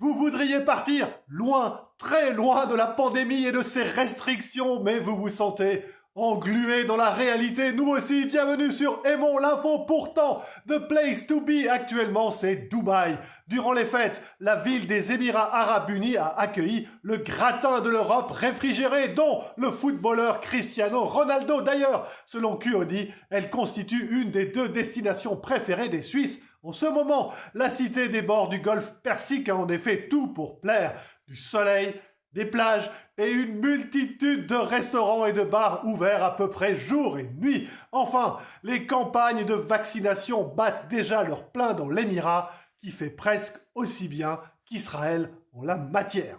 Vous voudriez partir loin, très loin de la pandémie et de ses restrictions, mais vous vous sentez englué dans la réalité. Nous aussi, bienvenue sur Aimons l'info. Pourtant, the place to be actuellement, c'est Dubaï. Durant les fêtes, la ville des Émirats Arabes Unis a accueilli le gratin de l'Europe réfrigéré, dont le footballeur Cristiano Ronaldo. D'ailleurs, selon QOD, elle constitue une des 2 destinations préférées des Suisses. En ce moment, la cité des bords du golfe Persique a en effet tout pour plaire. Du soleil, des plages et une multitude de restaurants et de bars ouverts à peu près jour et nuit. Enfin, les campagnes de vaccination battent déjà leur plein dans l'Émirat, qui fait presque aussi bien qu'Israël en la matière.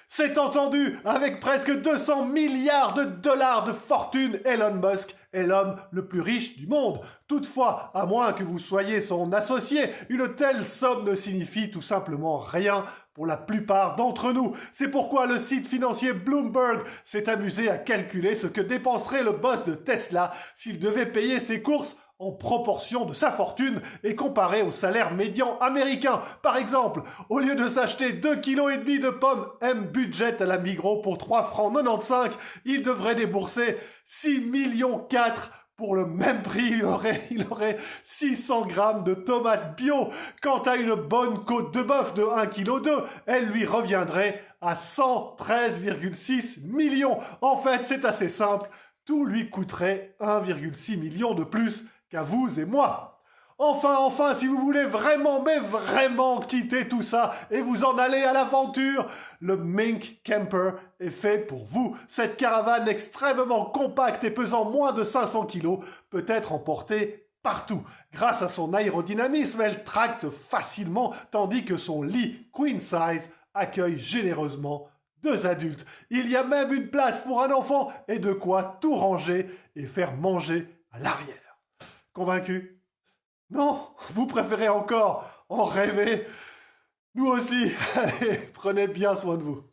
C'est entendu, avec presque 200 milliards de dollars de fortune, Elon Musk est l'homme le plus riche du monde. Toutefois, à moins que vous soyez son associé, une telle somme ne signifie tout simplement rien pour la plupart d'entre nous. C'est pourquoi le site financier Bloomberg s'est amusé à calculer ce que dépenserait le boss de Tesla s'il devait payer ses courses en proportion de sa fortune et comparé au salaire médian américain. Par exemple, au lieu de s'acheter 2,5 kg de pommes M-Budget à la Migros pour 3,95 francs, il devrait débourser 6,4 millions pour le même prix. Il aurait 600 grammes de tomates bio. Quant à une bonne côte de bœuf de 1,2 kg, elle lui reviendrait à 113,6 millions. En fait, c'est assez simple. Tout lui coûterait 1,6 million de plus qu'à vous et moi. Enfin, si vous voulez vraiment, mais vraiment quitter tout ça et vous en aller à l'aventure, le Mink Camper est fait pour vous. Cette caravane extrêmement compacte et pesant moins de 500 kg peut être emportée partout. Grâce à son aérodynamisme, elle tracte facilement, tandis que son lit queen size accueille généreusement 2 adultes. Il y a même une place pour un enfant et de quoi tout ranger et faire manger à l'arrière. Convaincu? Non, vous préférez encore en rêver? Nous aussi. Allez, prenez bien soin de vous.